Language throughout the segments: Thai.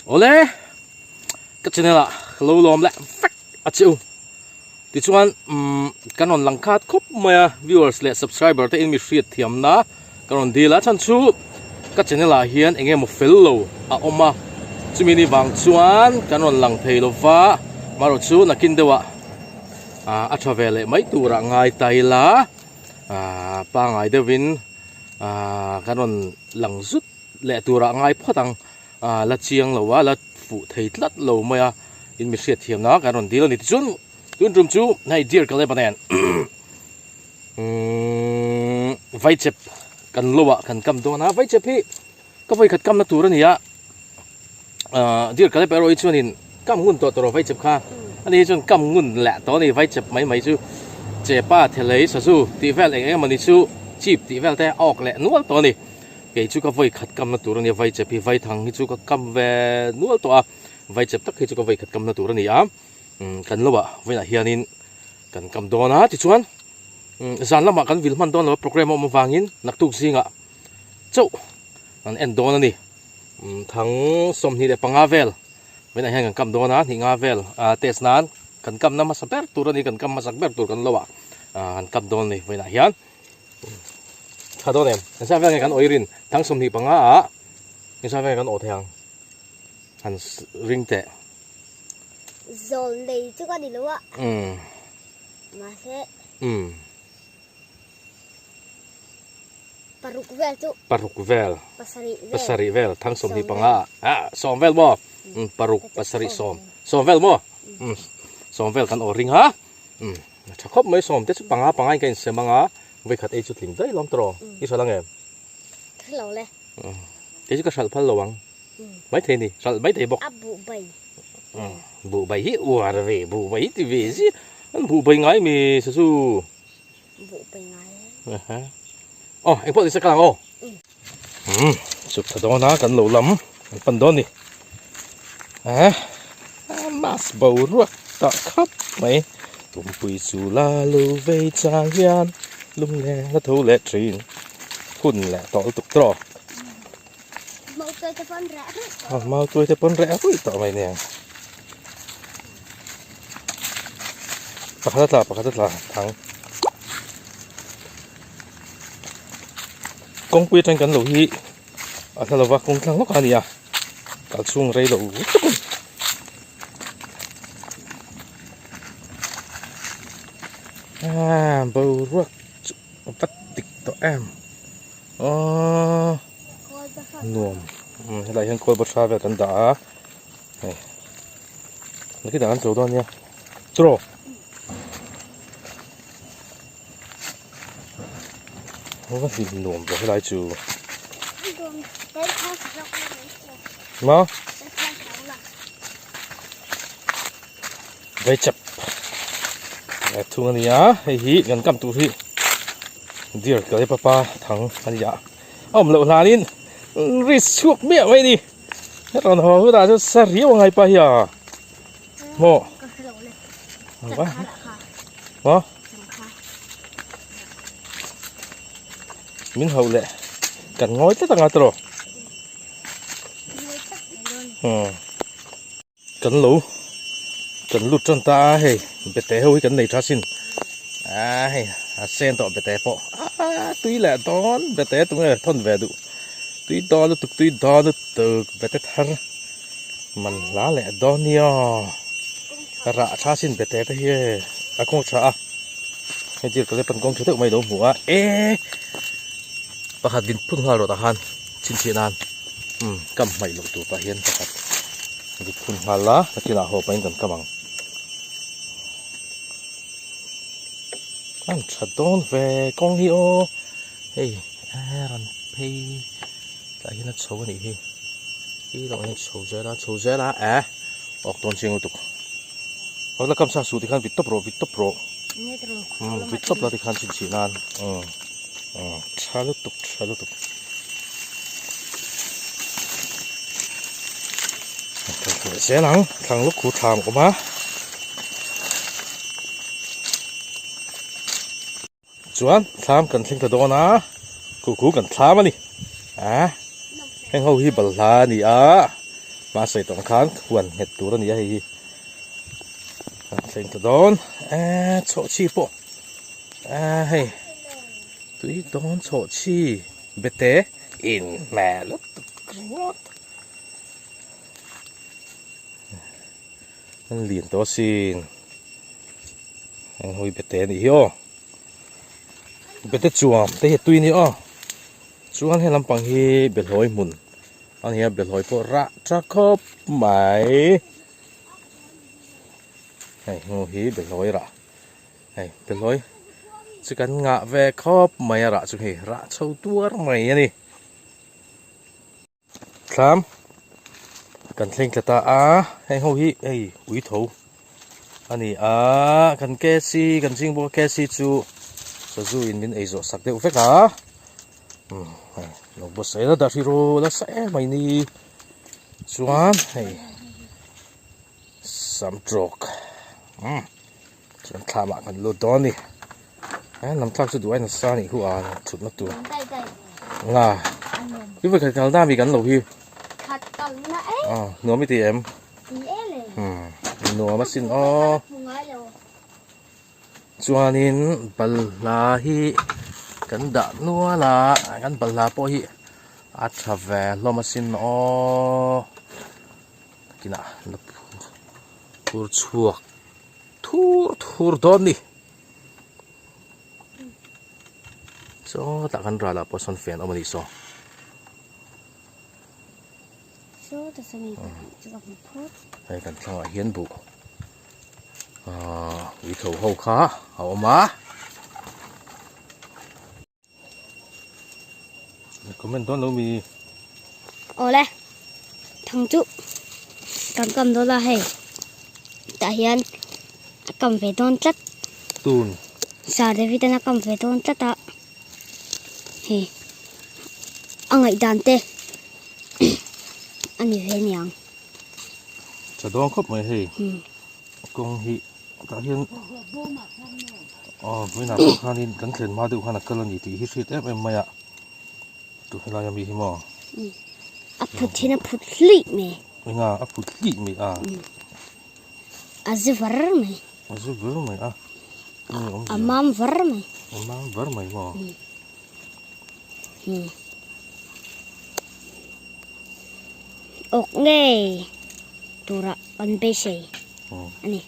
ole cái chuyện này là lâu lòm lại phát à chịu thì chúng anh cái lăng khát khóc mà viewers lại subscriber tới in mi share thiam na cái đi là chân chú cái chuyện này là hiện anh em một fellow à oma chú mình đi vàng chuan cái lăng thầy lo va mà rồi chú là kinh đâu à cho về lại mấy tụ ra ngay tay lá ba ngày đây vin cái lăng rút lệ tụ ra ngay phát tăng là chiang lâu là phụ thầy lát lâu mà in mi share thiam na cái đi là đi chun Tun chú này dear cái này vay chép cần lúa cần cầm đồ na vay chép hi có vay khát cầm na tu rồi nhá dear cái này rồi chú nên cầm ngun to vay chép kha anh ấy chú cầm ngun lẹ to này vay chép mấy chú chép ba thế lấy sao chú tí vel anh em chú chip tí vel thế ọc lẹ nuốt to này cái chú có vay khát cầm na tu rồi vay chép hi vay thằng chú có cầm về nuốt to vay chép tất khi chú có vay khát cầm na tu rồi nhá kan lo ba với lại hianin kan kam do na ti chuan zan lama kan vil man don lo program om wangin nak tu zinga chau an en don ani thang som ni de pangavel với lại hian kan kam do na ni ngavel test nan kan kam na masaper tur ani kan kam masak ber tur kan lo ba an kam don ni với lại hian thadon em sa vel kan oirin thang som ni panga sa vel kan o thang han ring te dồn đi chứ có đi luôn ạ mà sẽ paruk vel pasari vel thang som hi panga som vel mo paruk pasari som vel mo som vel kan o ring ha chakop mai som te panga panga kan se manga ve khat e chu tling dai lom tro i salang em lâu le te chu ka sal phal lowang mai the ni sal mai te bok abu bay bu bay hi uar về bu bay thì về chứ anh bu bay ngay mi sao su bu bay ngay anh bỏ đi sẽ càng ô chụp thật đó nó cần lâu lắm phần đó đi mas bầu ruột tạ khắp mày tụm bụi su la lu về trang gian lung lẹ nó thâu lẹ truyền khun lẹ tỏ tục trò mau tôi thấy con rẽ vui tỏ mày nè pakatlah thằng công quy tranh cắn lẩu hi thật là công thằng lúc này cả chuông rây lẩu bầu ruột bắt tịch tỏ em nuông lại hiện coi bớt xa về tận đá này cái đá ăn trâu đó nha trâu không có gì nuông rồi lại chú mà vây chập thùng này á hay hí gần cầm tủ hí dear cái papa thằng anh dạ ông lợn là lên rít suốt miệng vậy đi hết còn họ cứ đã cho xa riêu ngày pa hả mò mò miếng hậu lệ cần ngói tất cả ngã rồi cần lụt chân ta hay bể té hôi cần này tra xin hay sen tọ bể té po tuy là tón bể té tụi này thon về đủ tuy to nó tuy to nó từ bể té thar mình lá lẹ đó nio rạ tra xin bể té thế here con tra cái gì cái phần con thứ tự mày đâu mua bác hạt vin phun hoa rồi ta han chín an cầm mày lụt tụ ta hiền bác hạt vin phun hoa lá nó chỉ là hồ bánh cần cầm bằng anh chặt đón về con hiêu hey ron pay lại nó xấu này hi cái đó anh xấu dễ lá ọc toàn chuyện tục hoặc là cầm sa su thì khăn vịt tóc pro vịt tóc là thì khăn chín an cha lúc tục dễ lắm thằng lúc cụ thảm của má chuan tham cần thinh thật đó na cụ cần tham đi anh hầu hi bẩn là nỉ มาใส่ตรงค้านควรเห็ดตัวนี้ให้เซ็งตัวโดนโชชีปะให้ตัวโดนโชชีเบเตอินแม่ลุกกรอดนั่นเหรียญตัวสินยังหุยเบเตนี่เหรอเบเตจวมแต่เห็ดตัวนี้อ๋อจวนให้ลำปังฮีเบลอยมุนอันนี้เบลอยพวกระจักคบไหมไอ้งูฮีเบลอยระไอ้เบลอยจะกันงะแวคบไหมระจุฮีระเช่าตัวไหมนี่ครับกันเล่นกระตาให้งูฮีไอ้วิถูอันนี้กันแกซี่กันจิงบัวแกซี่จูจูอินมินไอ้โจสักเดียวเฟกเราบอสเซ่ละดาริโรละเซ่ไม่นี่ชวนซัมดรอกชวนข้ามากันโลดอนนี่น้ำทักสุดด้วยน้ำซานี่หัวชุดนักตัวพี่ไปขัดกันได้มีกันหรอพี่ขัดกันนะนัวไม่ตีเอ็มเลยนัวมาสินชวนนินปลาฮีกันด่านัวละกันปลาพอฮีอัฐเวลมาสินกินพูดชัวทูร์ดอนนี่tak kan rala person fan o maniso to sa may juga put ai kan thang a hian bu wi tho ho kha a oma comment don lo mi ole thằng chú cầm đó là hay tại hiện cầm về don chất tun sa để vì ta cầm về don chất à he ang ai dante anh hiểu nhàngจะดองครบไหมเฮ้กงฮิตาเฮียนไม่น่าข้านินกันเขียนมาดูขนาดกันนี่ที่ฮิตเอฟเอ็มไม่อะตัวเรายังมีหิมะพุทธินะพุทธิไหมไม่ง่าพุทธิไหมอาจจะวรไหมอาจจะวรไหมมามวรไหมมามวรไหมมั้งอกเงยตัวละอันเบสิอันนี้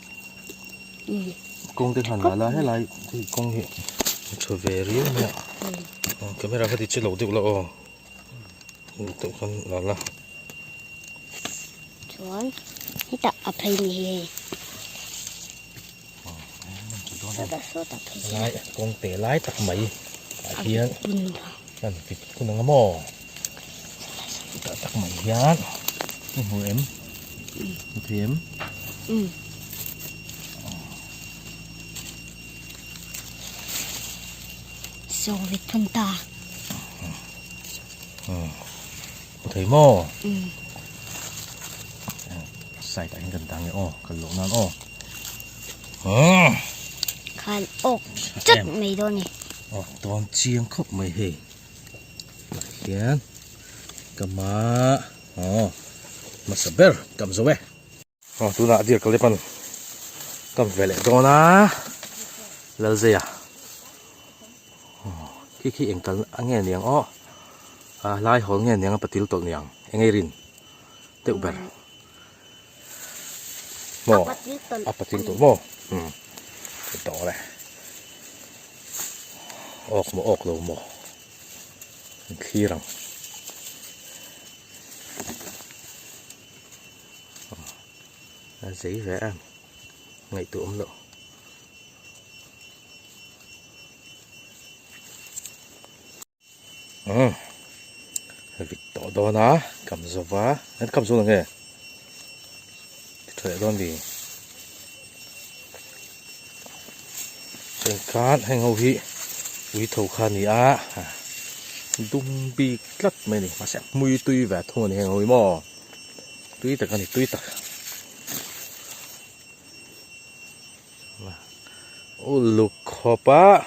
กงที่หันมาแล้วให้ไล่ที่กงเหรอชัวเวรีเนี่ยก็ไม่รักที่จะหลบดิบละตัวกันนั่นละชวนให้ตักอภัยนี่ไล่กงเตะไล่ตักไหมเฮียนนั่นปิดคุณงามอตักไหมเฮียนนี่หัวเอ็มเทียมโซวิตพันตาเทียมใส่แต่งกันดังเนี่ยกันหลงนั่นขันอกจัดไม่โดนนี่ตอนเชียงครบไม่เฮ้เฮียนกำมาสับเบอร์กำโซเวตัวน่าเดียร์ก็เลยปันกำเวลโดนะแล้วเสียขี้เองกันเงี้ยเนียงไล่หอเงี้ยเนียงปฏิลตัวเนียงเองไอรินเตอุเบอร์โมปฏิลตัวโมต่อเลยออกลงโมขี้รังgiấy vẽ ngày tụ lộ vịt tỏ đó ná cầm giò vá hết cầm giò là nghe thời đoan gì trên cát hay ngầu hị quý thầu khan gì đung bi cắt mày này mà sẽ mùi tùy vẽ thôn này ngồi mò tùy tạc này tùy tạc lục khopa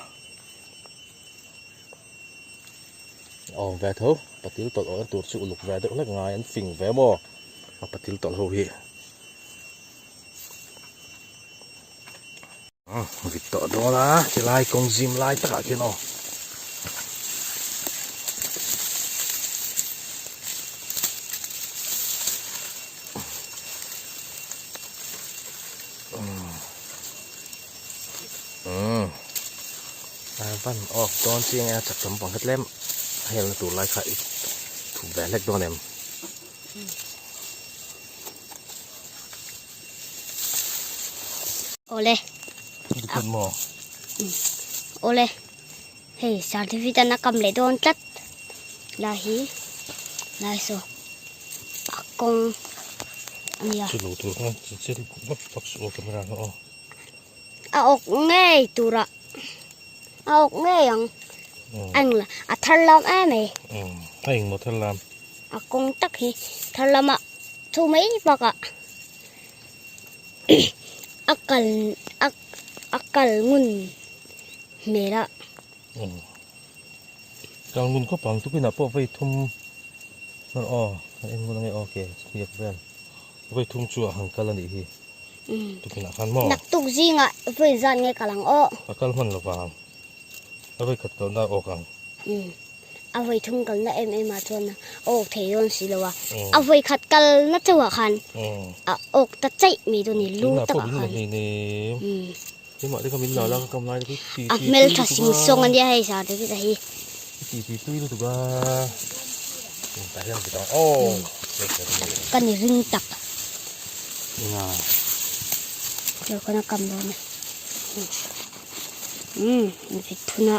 về thấu bắt tiêu tọt ở tuột sự lục về được là ngài anh phình về bò มาปฏิลต่อเราพี่วิตต่อโดนะจะไล่กงซิมไล่ตะกะกินอ๋อบ้านออกตอนเชียงจากสมบังเฮ็ดเล่มให้เราตัวไล่ขาอีกถูกแบนเล็กตัวเนมโอเล่ดูคนหมอโอเล่เฮ้ยสารที่วิจารณ์กำเล่โดนจัดลาฮีลาโซปากกงอันนี้จะรู้ตัวนะจะปักสูกันมาแล้วอ๋อเอาออกง่ายตัวละเอาออกง่ายยังอันละอัทลามไหมให้หมดทันลามกงตักฮีทลามทูไม่ปากakal ngun mera การเงินก็ปังทุกปีน่ะพอไปทุ่มนั่นอ๋อเอ็งก็ต้องให้โอเคเรียกแฟนไปทุ่มชัวหังกันแล้วนี่ทุกปีน่ะขันหม้อนักตุกซิงอ่ะไปจันไงกำลังอ้อกันมันระวังเอาไปขัดกันได้ออกกันเอาไปทุ่งกันนะมาชวนนะโอ้เทียนสิละวะเอาไปขัดกันนะจังหวะคันออกตะใจมีตัวนี้รู้ตะคันนี่หมดที่เขามินหน่อยแล้วกำไรที่เมลทัสิงส่งอันเดียให้สาธุที่จะให้ตีตุ้ยรู้ตัวแต่ยังติดต่อโอ้กันนี่รึงตักเดี๋ยวก็นักกำโดนนะมันผิดทุนะ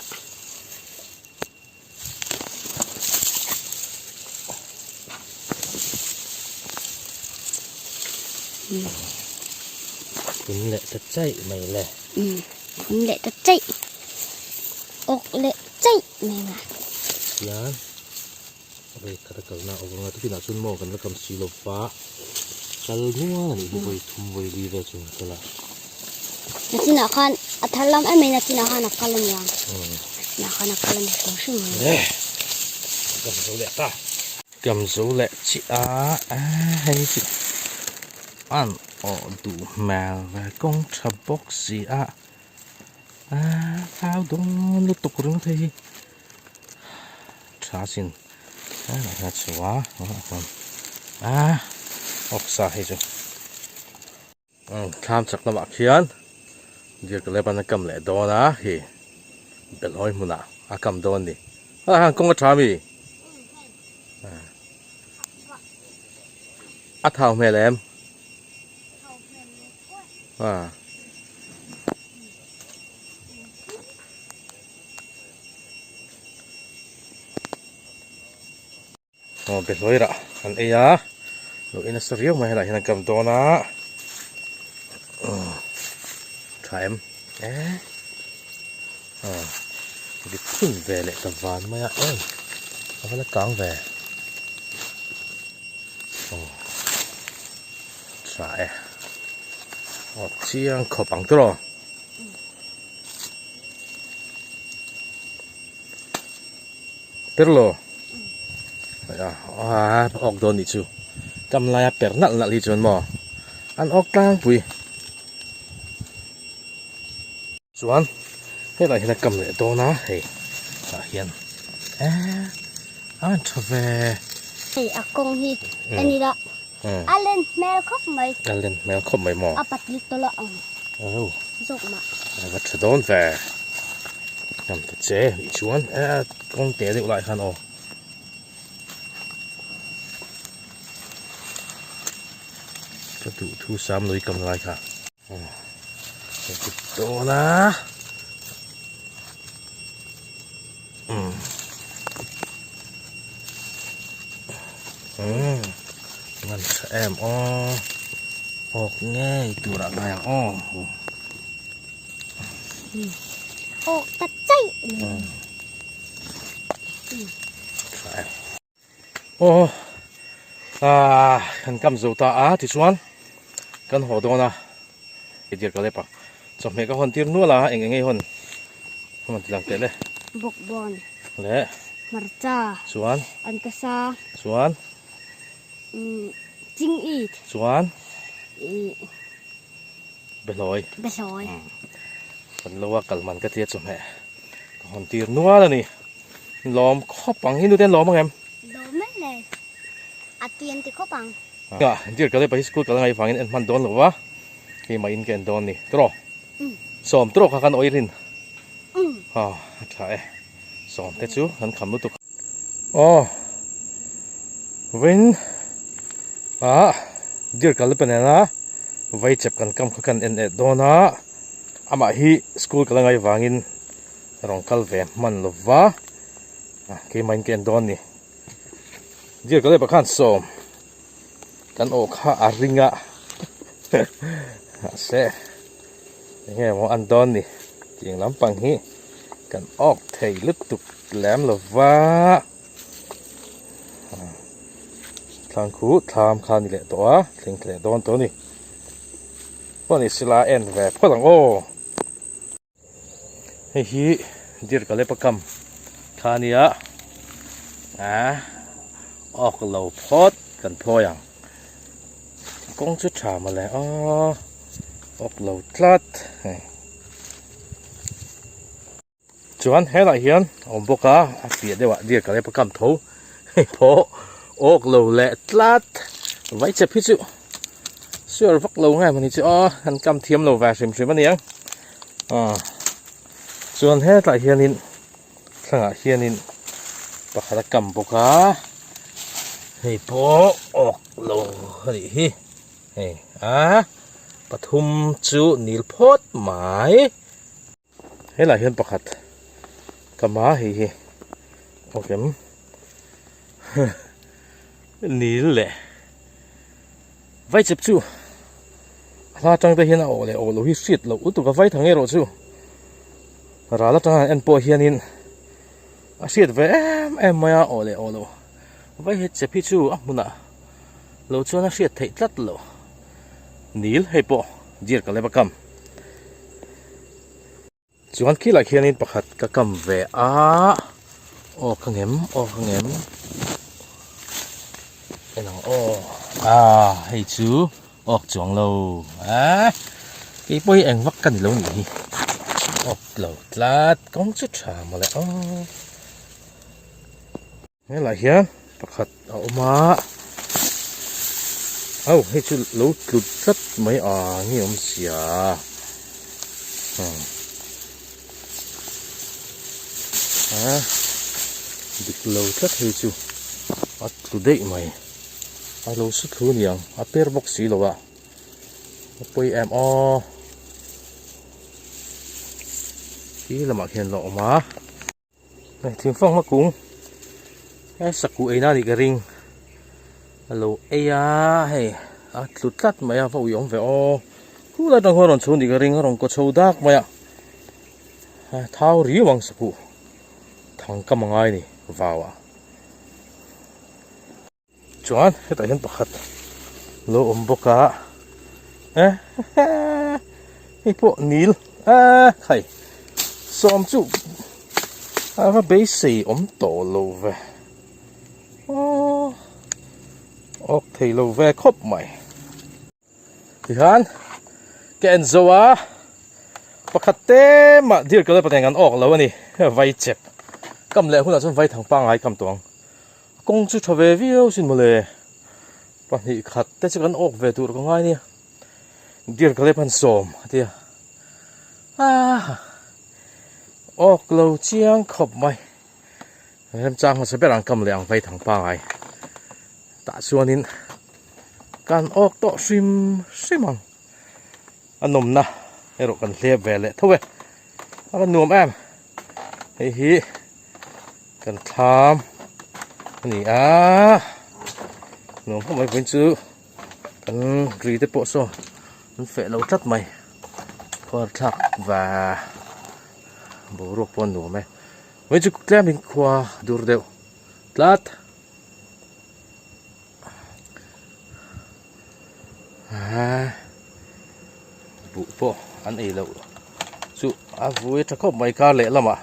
คุณเละจะใจไม่เละคุณเละจะใจอกเละใจไม่มายันไปคาตะกันนะเอาเงินที่น่าชุนโมกันแล้วกำสีลบฟ้าคัลนัวนี่ไปทุ่มไปดีเลยจุนกันละนักจินาขันอัฐลำไม่นักจินาขันนักกัลยังนักขันนักกัลนี่ของชุ่มเลยกำสูเละตากำสูเละชิอาให้สิอันอ๋อดูแมวและกงชับบกสีข้าวดงลุตุกรึงทีชาสินน่าชัวออกสาให้จูข้ามจากระบะเขียนเดี๋ยวก็เลยปันกำเละโดนะเฮ้เบลอยมุนะกำโดนดิกงกระชามีเท้าแม่แหลมเป็นร้อยละอันเอียลูกอินสเรียวมาให้ได้ยังกำตัวนะถามดิขึ้นเวลเลยตะวันมาเอาไปละกลางเวลใช่เชียงขบังตัวเปิดโลออกโดนอีจูกำไรเปิดนักลิจนมออันออกกลางปุยส่วนให้เราเห็นกำเลยโดนนะเฮ้ยเห็นอันชอบเฮ้ยกงฮีอันนี้ละเล่นแมวคบไหมเล่นแมวคบไหมมอปัดลิตละส่งมาวัดโดนแฟกำตัดเจ๊อีชวนกงเตะเด็กหลายคันออกก็ดูทูซ้ำลุยกำไรค่ะโตนะมันแอมออกง่ายตัวละง่ายออกตัดใจโอ้ขันกำสูตาที่ชวนกันหัวโดนะเดี๋ยวก็เลยปะสมัยก็คนที่นู้นละเองไงคนมันหลังเตะเลยบกบอลเละมาร์จ้าชวนอันกษาชวนจี jing i ส่วน i เบลอย beloi มันรู้ว่ากัลมันก็เทียบสมัยหอนตีนัวแล้วนี่ล้อมข้อปังให้ดูเต้นล้อมมั้งแอม do mấy này à tiền thì có bằng อ่ะเดี๋ยวก็เลยไปสกูลกันไงฟังอินมันโดนหรือวะที่มาอินกันโดนนี่ตรอสอมตรอกันโอ้ยรินอ่าใช่สอมแต่ชูนั้นคำรู้ตุกอ๋อวินเดี๋ยวก็เลยเป็นนะไว้เจ็บกันกำกันโดนนะอามาฮีสกูลกันไงฟังอินรองกัลเวมันหรือวะที่มาอินกันโดนนี่เดี๋ยวก็เลยไปขันสอมกันออกข้าอาริงะเซ่ยังไงว่าอันดอนนี่เจียงลำปังฮีกันออกเทยลึกตุกแหลมหรอวะทางคูทามคานี่แหละตัวถึงแหละดอนตัวนี้วันนี้ศิลาเอ็นแบบพ่อหลังโอ้เฮ้ยเดี๋ยวก็เลยประกำคานี่อะออกเหล่าพอดกันพออย่างกงชุดฉามาแล้วออกเหล่าทลัดจวนให้ละเฮียนอมบกาเสียได้ว่าเดี๋ยวก็เลยประกำทูให้พอออกเหล่าและทลัดไว้จะพิจุเสื้อฟักเหล่าไงมันนี่จะหันกำเทียมเหล่าแหวนชิมมันยังจวนให้ละเฮียนินข้างเฮียนินประคัตกรรมบกาให้พอออกเหล่าเฮ้ยปฐุมจุนิลพดหมายให้หลายเห็นประคัดกมาเฮ้โอเคนี่แหละไว้จับจูลาจังแต่เห็นเอาเลยโอ้โหฮิสิตเราอุตุกับไว้ทางเอโรจูราละจังอันปอเฮียนินอาเสียดเวมายาโอ้เลยโอ้โหไว้เห็ดจับพิจูมุนะเราชวนอาเสียดเถิดลัดเรานีลให้ปอเจียร์กันเลยประกำจวนขี้หลักเฮียนินประคัดกะกำเวออกข้างเห็มไอ้หนังให้จูออกจวงเรากี่ปุ้ยเอ็งวักกันแล้วนี่ออกเหล่าลาดก้องชุดฉามาแล้วนี่หลักเฮียนประคัดเอามาให้ชุดรู้หลุดสัดไม่งี้ผมเสียดิกเราสัดให้ชุดอัดตุได้ไหมเราสุดทุนยังเปรี้ยบอกสีหรอวะไปที่ละมาเห็นหลอกมาถึงฟังมากุ้งสักกูไอ้น่าดิกระริงฮัลโหลเอ้ยให้หลุดตัดมาพวกยองเวกูได้ตั้งหัวรอนชนดิกระริงหัวรอนก็ชาวดักมาเท้ารีวังสักกูทางกำมังไงนี่ว้าวจวนให้แต่เห็นประคัดโลบกะไอ้พวกนิลใครซ้อมจุว่าไปสี่โตโลเวออกที่โลเวครบไหมที่ฮันแกนโซวาประคัดเต็มเดี๋ยวก็เลยประเด็นกันออกแล้วนี่ไว้เจ็บกำเล่หุ่นเราจนไว้ทางปังไอ้กำตวงกงจุดชเววิวสินมาเลยปนี่ขัดแต่จะกันออกเวตัวก็ง่ายเนี่ยเดี๋ยวก็เลยพันสมเดี๋ยวออกเราเจียงขบไหมเริ่มจ้างมาใช้เป็นรังกำเลี้ยงไว้ทางป่าไอ้ตาส่วนนี้การออกต่อซิมังอันนมนะให้เรากันเลียบแหวนเลยทุกเว้ยอันนวมแอมเฮ้ยกันทำนี่หนูkhông phải quên chứ cần ghi tới bộ số nó phải lâu chất mày phơ thật và bố ruột con nổ mày với chú klem mình qua đuổi đều lát vụ bộ ăn ấy lâu chú vui chắc có mấy ca lệ lắm à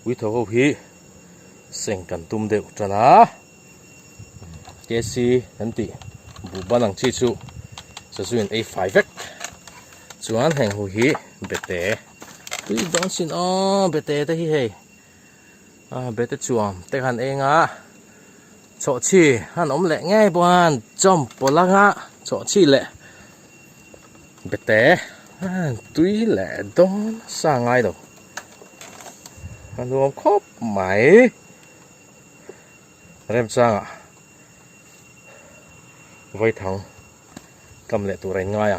vui thầu hậu hí sinh cần tum đều cho nó Jesse nanti bu banang chi chu sa chuin a 5 vek chuan heng hu hi bete tui don sin o bete te hi hei bete chuam te han enga cho chi han om le ngai boan chom polanga cho chi le bete tui le don sa ngai do han luom khop mai rem chang vai thang cầm lệ tụ rai ngai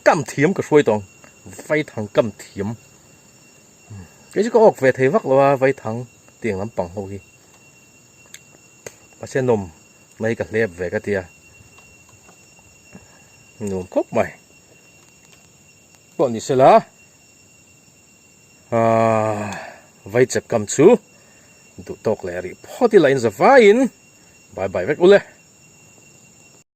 cầm thiếm cái xuôi tòng vai thằng cầm thiếm cái chứ có ọc về thế vắc là vai thằng tiền lắm bằng hô hi bà xe nôm mấy cái lẹp về cái tia nôm khóc mày bọn đi xe lá vai chập cầm chú tụ tộc lẹ ri phô thì lại in the fine bye bye vek ule